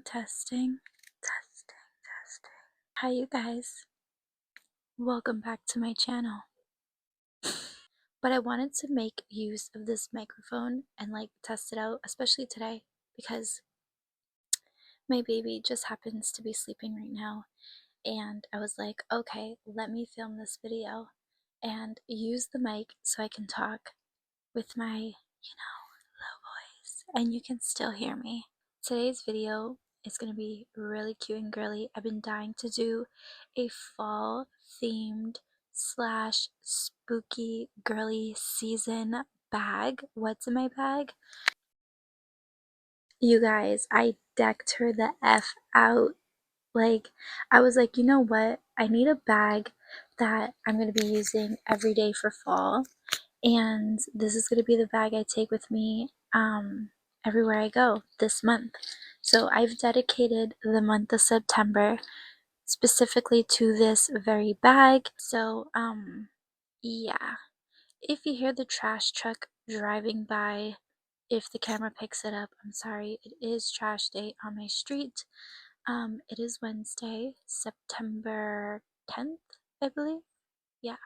Testing. Hi, you guys. Welcome back to my channel. But I wanted to make use of this microphone and test it out, especially today, because my baby just happens to be sleeping right now. And I was like, okay, let me film this video and use the mic so I can talk with my, low voice and you can still hear me. Today's video is going to be really cute and girly. I've been dying to do a fall themed slash spooky girly season bag. What's in my bag? You guys, I decked her the F out. I was like, you know what? I need a bag that I'm going to be using every day for fall. And this is going to be the bag I take with me everywhere I go this month. So I've dedicated the month of September specifically to this very bag. So yeah, if you hear the trash truck driving by, if the camera picks it up, I'm sorry. It is trash day on my street. It is Wednesday, September 10th, I believe. Yeah.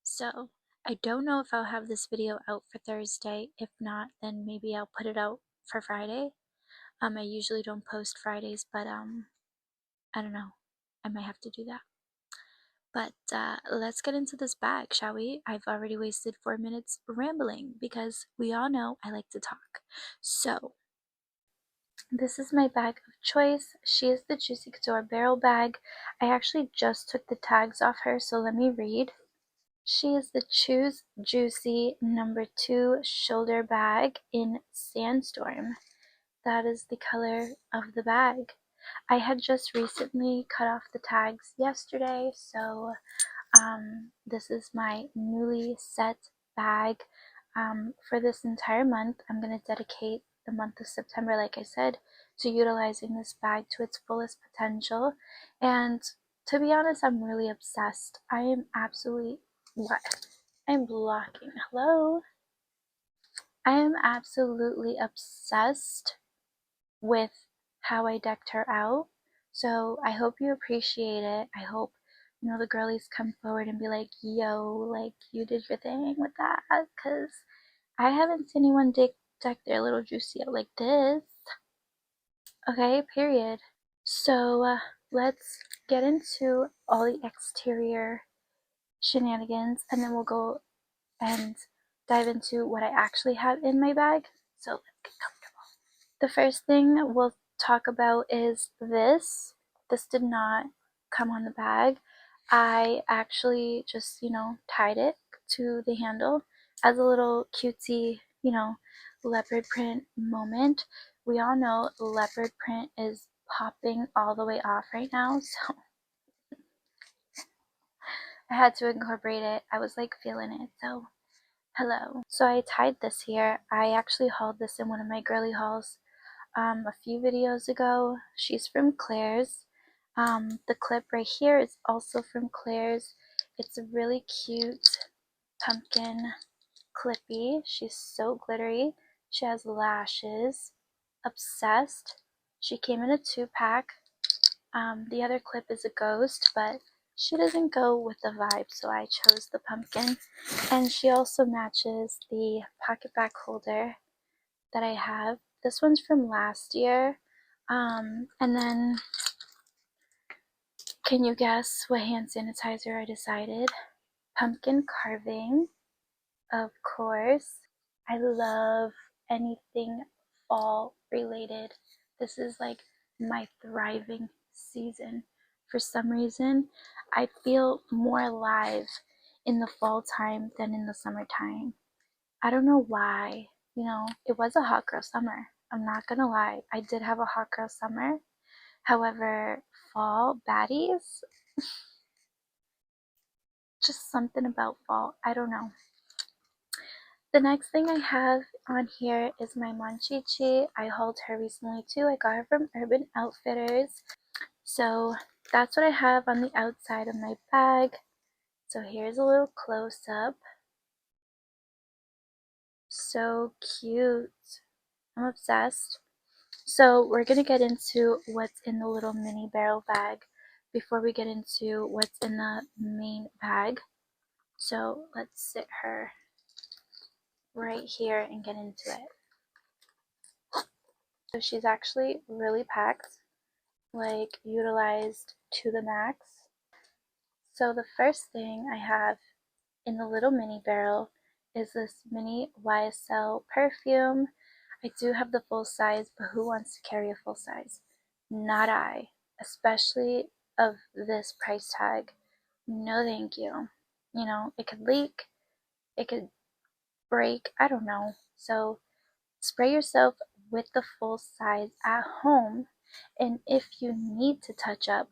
So I don't know if I'll have this video out for Thursday. If not, then maybe I'll put it out for Friday. I usually don't post Fridays, but I don't know. I might have to do that. But let's get into this bag, shall we? I've already wasted 4 minutes rambling because we all know I like to talk. So this is my bag of choice. She is the Juicy Couture barrel bag. I actually just took the tags off her, so let me read. She is the Choose Juicy number 2 shoulder bag in Sandstorm. That is the color of the bag. I had just recently cut off the tags yesterday, so this is my newly set bag for this entire month. I'm going to dedicate the month of September, like I said, to utilizing this bag to its fullest potential. And to be honest, I'm really obsessed. I am absolutely what? I'm blocking. Hello? I am absolutely obsessed with how I decked her out. So I hope you appreciate it. I hope, the girlies come forward and be like, yo, like, you did your thing with that. Because I haven't seen anyone deck their little juicy out like this. Okay, period. So let's get into all the exterior shenanigans and then we'll go and dive into what I actually have in my bag. So let's get comfortable. The first thing we'll talk about is this. This did not come on the bag. I actually just, tied it to the handle as a little cutesy, leopard print moment. We all know leopard print is popping all the way off right now, so I had to incorporate it. I was feeling it, so hello. So I tied this here. I actually hauled this in one of my girly hauls a few videos ago. She's from Claire's. The clip right here is also from Claire's. It's a really cute pumpkin clippy. She's so glittery. She has lashes. Obsessed. She came in a 2-pack. The other clip is a ghost, but she doesn't go with the vibe, so I chose the pumpkin. And she also matches the pocket back holder that I have. This one's from last year. And then, can you guess what hand sanitizer I decided? Pumpkin carving, of course. I love anything fall related. This is my thriving season. For some reason, I feel more alive in the fall time than in the summertime. I don't know why. It was a hot girl summer. I'm not gonna lie. I did have a hot girl summer. However, fall baddies, just something about fall. I don't know. The next thing I have on here is my Monchichi. I hauled her recently too. I got her from Urban Outfitters. So that's what I have on the outside of my bag. So here's a little close-up. So cute. I'm obsessed. So we're gonna get into what's in the little mini barrel bag before we get into what's in the main bag. So let's sit her right here and get into it. So she's actually really packed, like utilized to the max. So the first thing I have in the little mini barrel is this mini YSL perfume. I do have the full size, but who wants to carry a full size? Not I, especially of this price tag. No thank you. You know, it could leak, it could break, I don't know. So spray yourself with the full size at home, and if you need to touch up,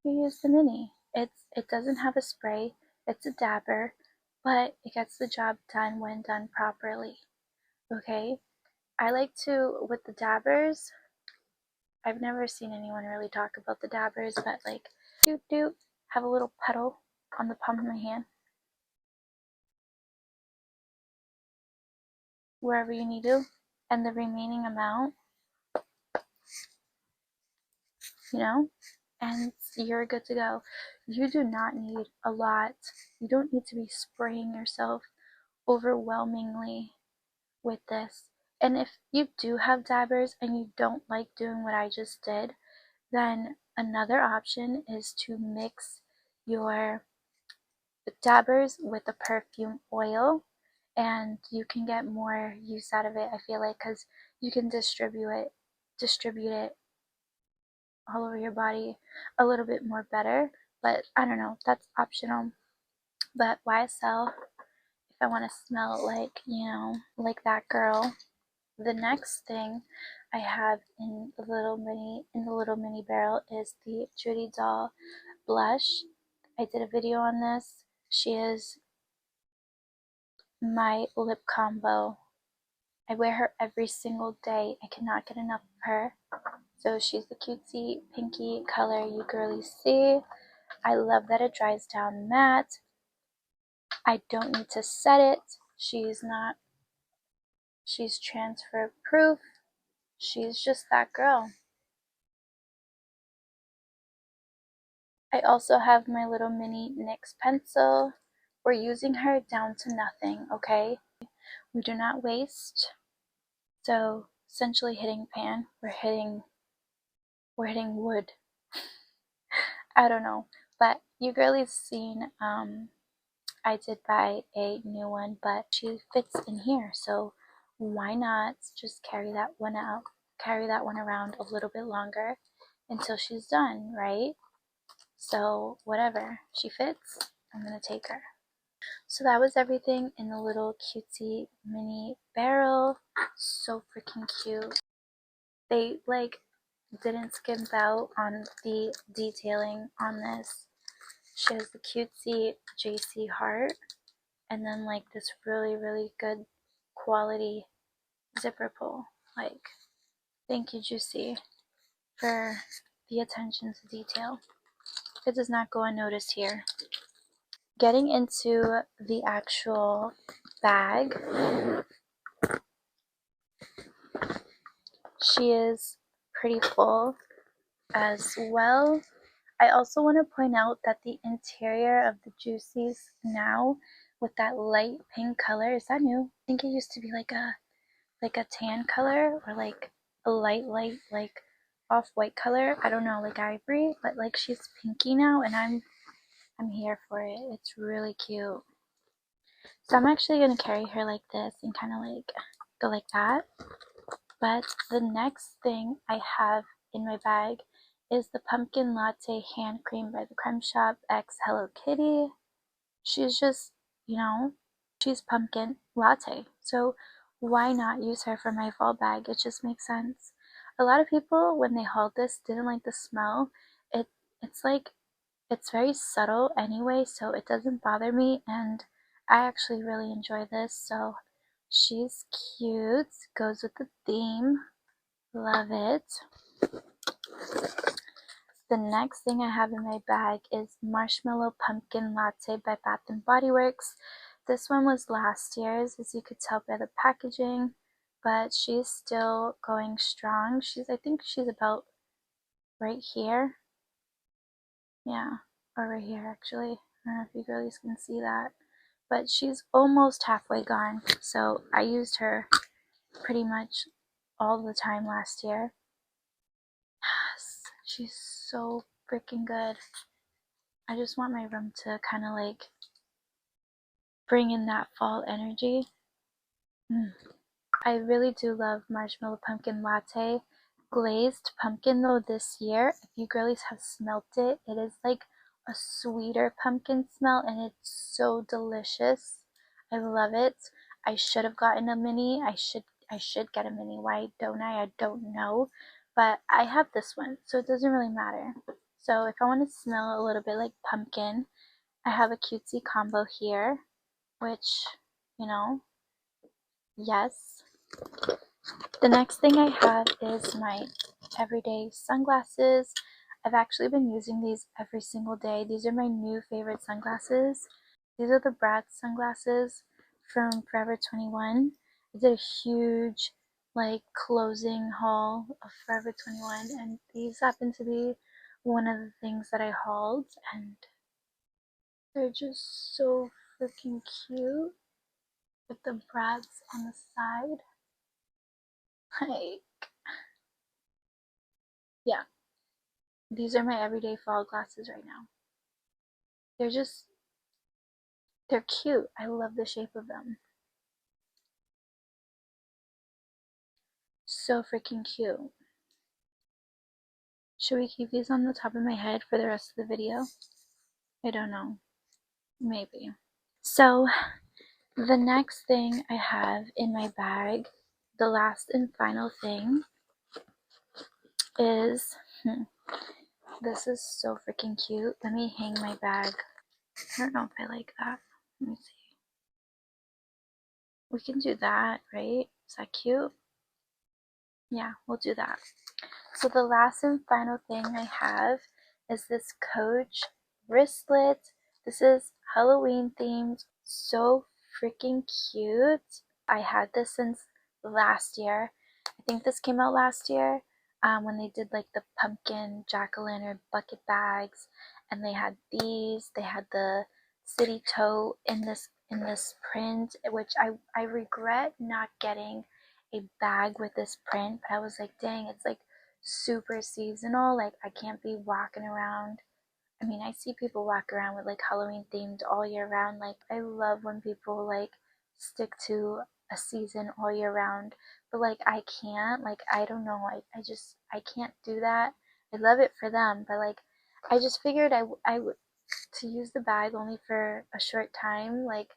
you use the mini. It doesn't have a spray, it's a dabber, but it gets the job done when done properly. Okay? I like to with the dabbers, I've never seen anyone really talk about the dabbers, but like doop doop, have a little pedal on the palm of my hand. Wherever you need to. And the remaining amount, you know, and you're good to go. You do not need a lot. You don't need to be spraying yourself overwhelmingly with this. And if you do have dabbers and you don't like doing what I just did, then another option is to mix your dabbers with the perfume oil, and you can get more use out of it, I feel like, because you can distribute it all over your body a little bit more better. But I don't know, that's optional. But YSL, if I want to smell like, you know, like that girl. The next thing I have in the little mini barrel is the Judy Doll blush. I did a video on this. She is my lip combo. I wear her every single day. I cannot get enough of her. So she's the cutesy pinky color you girlies see. I love that it dries down matte. I don't need to set it. She's transfer proof. She's just that girl. I also have my little mini NYX pencil. We're using her down to nothing, okay? We do not waste. So essentially hitting pan, we're hitting wood. I don't know. But you girlies seen I did buy a new one, but she fits in here, so why not just carry that one around a little bit longer until she's done, right? So whatever, she fits, I'm gonna take her. So that was everything in the little cutesy mini barrel. So freaking cute. They like didn't skimp out on the detailing on this. She has the cutesy JC heart, and then like this really good quality zipper pull. Like, thank you, Juicy, for the attention to detail. It does not go unnoticed here. Getting into the actual bag, she is pretty full as well. I also want to point out that the interior of the Juicies now with that light pink color, is that new? I think it used to be like a tan color or like a light like off-white color. I don't know, like ivory, but like she's pinky now and I'm here for it. It's really cute. So I'm actually gonna carry her like this and kind of like go like that. But the next thing I have in my bag is the Pumpkin Latte Hand Cream by the Creme Shop X Hello Kitty. She's just, you know, she's pumpkin latte. So why not use her for my fall bag? It just makes sense. A lot of people, when they hauled this, didn't like the smell. It's like, it's very subtle anyway, so it doesn't bother me, and I actually really enjoy this. So she's cute, goes with the theme. Love it. The next thing I have in my bag is Marshmallow Pumpkin Latte by Bath and Body Works. This one was last year's, as you could tell by the packaging, but she's still going strong. I think she's about right here. Yeah, or right here actually. I don't know if you girlies can see that. But she's almost halfway gone. So I used her pretty much all the time last year. Yes, she's so freaking good. I just want my room to kind of like bring in that fall energy. I really do love marshmallow pumpkin latte. Glazed pumpkin though this year, if you girlies have smelt it, it is like a sweeter pumpkin smell and it's so delicious. I love it. I should have gotten a mini. I should get a mini. Why don't I? I don't know. But I have this one, so it doesn't really matter. So if I want to smell a little bit like pumpkin, I have a cutesy combo here, which, you know, yes. The next thing I have is my everyday sunglasses. I've actually been using these every single day. These are my new favorite sunglasses. These are the Bratz sunglasses from Forever 21. I did a huge like closing haul of Forever 21 and these happen to be one of the things that I hauled and they're just so freaking cute with the Bratz on the side. Like, yeah. These are my everyday fall glasses right now. They're just, they're cute. I love the shape of them. So freaking cute. Should we keep these on the top of my head for the rest of the video? I don't know. Maybe. So, the next thing I have in my bag, the last and final thing, is this is so freaking cute. Let me hang my bag. I don't know if I like that. Let me see. We can do that, right? Is that cute? Yeah, we'll do that. So the last and final thing I have is this Coach wristlet. This is Halloween themed. So freaking cute. I had this since last year. I think this came out last year when they did like the pumpkin jack-o'-lantern bucket bags, and they had these. They had the city toe in this print, which I regret not getting a bag with this print, but I was like, dang, it's like super seasonal. Like I can't be walking around. I mean, I see people walk around with like Halloween themed all year round. Like I love when people like stick to a season all year round. But like I can't. Like I don't know. I can't do that. I love it for them, but like I just figured I would to use the bag only for a short time. Like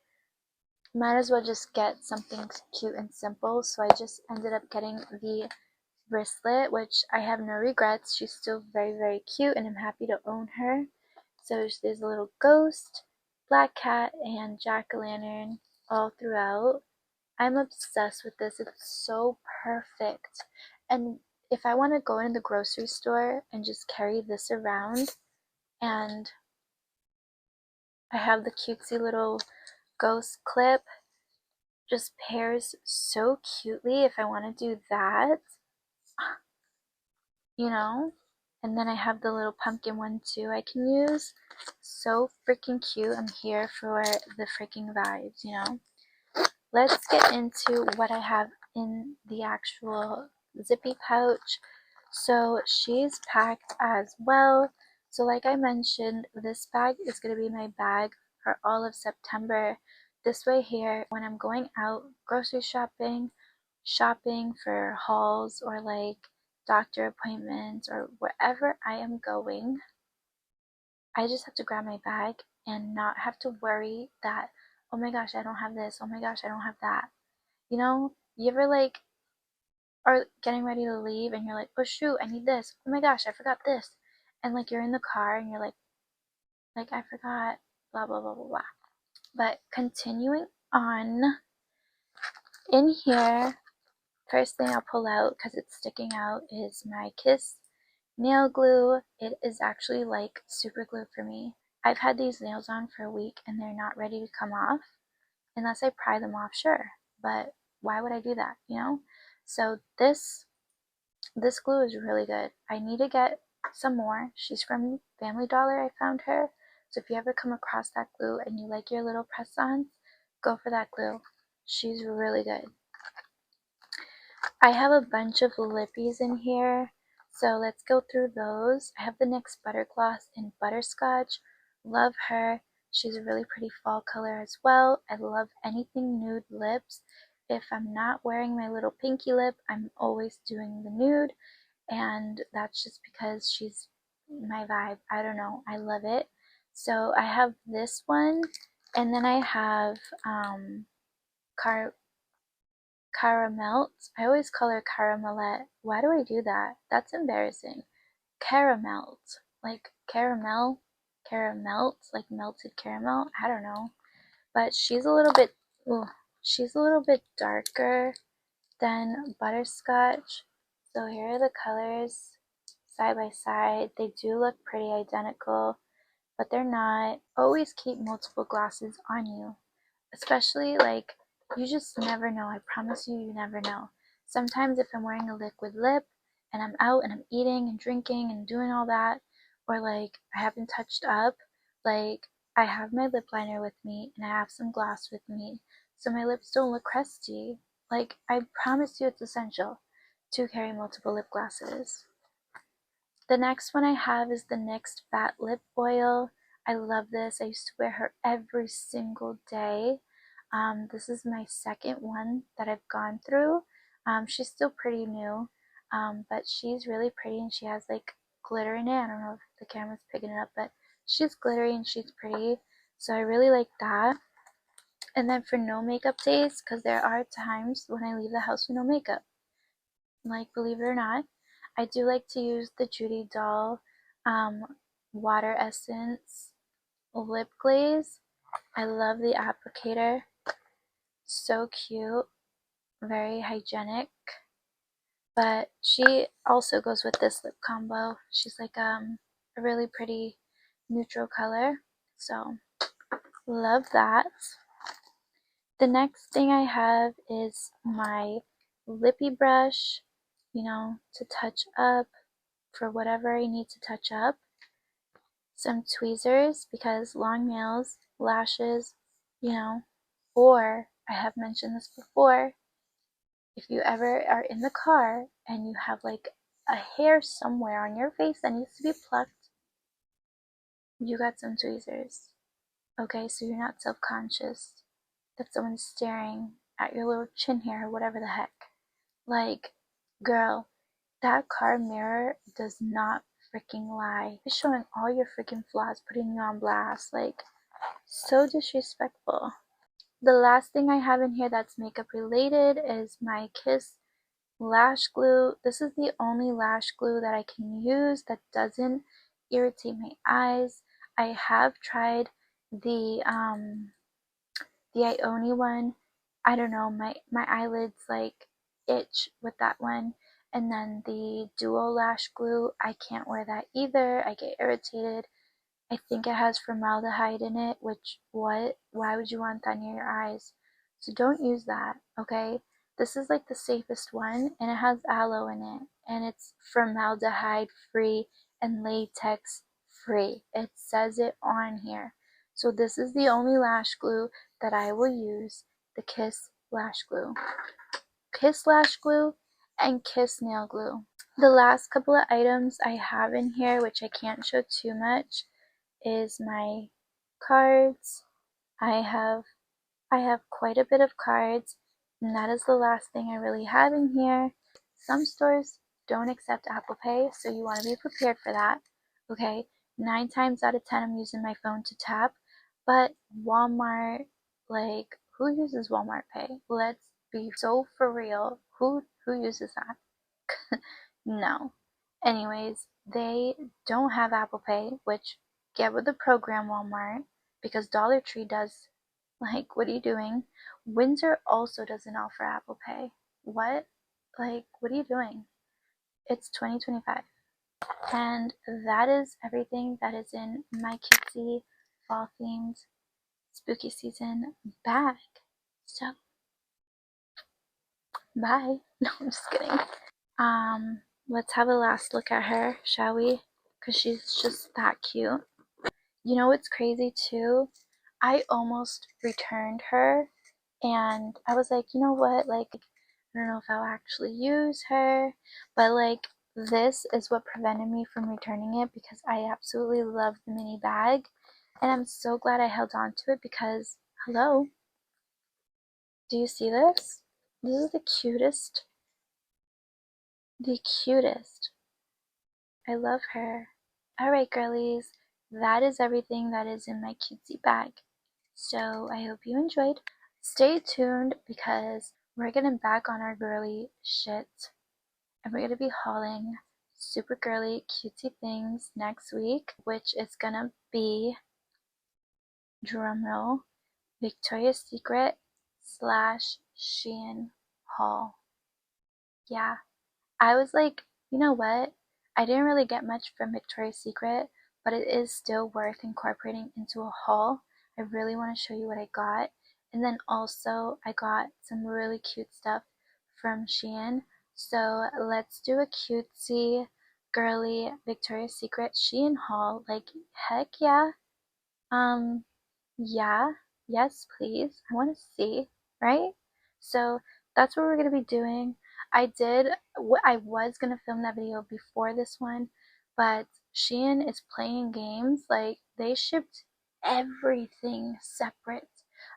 might as well just get something cute and simple. So I just ended up getting the wristlet, which I have no regrets. She's still very, very cute, and I'm happy to own her. So there's a little ghost, black cat, and jack-o'-lantern all throughout. I'm obsessed with this. It's so perfect. And if I want to go in the grocery store and just carry this around, and I have the cutesy little ghost clip, just pairs so cutely if I want to do that. You know? And then I have the little pumpkin one too I can use. So freaking cute. I'm here for the freaking vibes, you know? Let's get into what I have in the actual zippy pouch. So she's packed as well. So like I mentioned, this bag is going to be my bag for all of September. This way here, when I'm going out grocery shopping, shopping for hauls or like doctor appointments or wherever I am going, I just have to grab my bag and not have to worry that, oh my gosh, I don't have this, oh my gosh, I don't have that. You know, you ever like are getting ready to leave and you're like, oh shoot, I need this. Oh my gosh, I forgot this. And like you're in the car and you're like I forgot, blah blah blah blah blah. But continuing on, in here, first thing I'll pull out because it's sticking out is my Kiss nail glue. It is actually like super glue for me. I've had these nails on for a week and they're not ready to come off unless I pry them off, sure. But why would I do that, you know? So this glue is really good. I need to get some more. She's from Family Dollar, I found her. So if you ever come across that glue and you like your little press-ons, go for that glue. She's really good. I have a bunch of lippies in here, so let's go through those. I have the NYX Butter Gloss in Butterscotch. Love her. She's a really pretty fall color as well. I love anything nude lips. If I'm not wearing my little pinky lip, I'm always doing the nude, and that's just because she's my vibe. I don't know. I love it. So I have this one, and then I have Car Caramel. I always call her Caramelette. Why do I do that? That's embarrassing. Caramel. Like caramel? Caramel? Like melted caramel? I don't know. But she's a little bit, ooh, she's a little bit darker than Butterscotch. So here are the colors side by side. They do look pretty identical, but they're not. Always keep multiple glosses on you. Especially, like, you just never know. I promise you, you never know. Sometimes if I'm wearing a liquid lip and I'm out and I'm eating and drinking and doing all that, or like I haven't touched up, like I have my lip liner with me and I have some gloss with me, so my lips don't look crusty. Like, I promise you it's essential to carry multiple lip glosses. The next one I have is the NYX Fat Lip Oil. I love this. I used to wear her every single day. This is my second one that I've gone through. She's still pretty new, but she's really pretty and she has like glitter in it. I don't know if the camera's picking it up, but she's glittery and she's pretty. So I really like that. And then for no makeup days, because there are times when I leave the house with no makeup. Like, believe it or not, I do like to use the Judy Doll Water Essence Lip Glaze. I love the applicator. So cute. Very hygienic. But she also goes with this lip combo. She's like a really pretty neutral color. So, love that. The next thing I have is my lippy brush, to touch up for whatever I need to touch up. Some tweezers because long nails, lashes, you know, or I have mentioned this before, if you ever are in the car and you have like a hair somewhere on your face that needs to be plucked, you got some tweezers. Okay, so you're not self-conscious that someone's staring at your little chin hair or whatever the heck. Like, girl, that car mirror does not freaking lie. It's showing all your freaking flaws, putting you on blast. Like, so disrespectful. The last thing I have in here that's makeup related is my Kiss lash glue. This is the only lash glue that I can use that doesn't irritate my eyes. I have tried the Ioni one. I don't know, my eyelids like itch with that one. And then the duo lash glue, I can't wear that either. I get irritated. I think it has formaldehyde in it, which, what? Why would you want that near your eyes? So don't use that, okay? This is like the safest one, and it has aloe in it, and it's formaldehyde free and latex free. It says it on here. So this is the only lash glue that I will use, the Kiss lash glue. Kiss lash glue and Kiss nail glue. The last couple of items I have in here, which I can't show too much, is my cards. I have quite a bit of cards, and that is the last thing I really have in here. Some stores don't accept Apple Pay, so you want to be prepared for that. Okay, 9 times out of 10 I'm using my phone to tap, but Walmart, like, who uses Walmart Pay? Let's be so for real. Who uses that? No. Anyways, they don't have Apple Pay, which, get with the program, Walmart, because Dollar Tree does. Like, what are you doing? Windsor also doesn't offer Apple Pay. What? Like, what are you doing? It's 2025. And that is everything that is in my cutesy fall themed spooky season bag. So, Bye. No, I'm just kidding. Let's have a last look at her, shall we? Because she's just that cute. You know what's crazy too? I almost returned her and I was like, you know what? Like, I don't know if I'll actually use her, but like, this is what prevented me from returning it because I absolutely love the mini bag. And I'm so glad I held on to it because, hello, do you see this? This is the cutest. The cutest. I love her. Alright, girlies, that is everything that is in my cutesy bag. So I hope you enjoyed. Stay tuned because we're getting back on our girly shit and we're gonna be hauling super girly cutesy things next week, which is gonna be, drumroll, Victoria's Secret slash Shein haul. Yeah, I was like, you know what? I didn't really get much from Victoria's Secret, but it is still worth incorporating into a haul. I really want to show you what I got. And then also, I got some really cute stuff from Shein. So let's do a cutesy, girly Victoria's Secret Shein haul. Like, heck yeah. Um, yeah, yes, please. I want to see, right? So that's what we're going to be doing. I was going to film that video before this one, but Shein is playing games. Like, they shipped everything separate.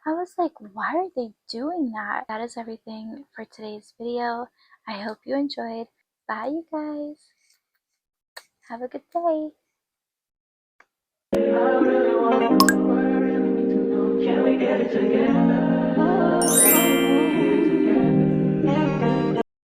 I was like, why are they doing that? That is everything for today's video. I hope you enjoyed. Bye, you guys. Have a good day. Can we get it together?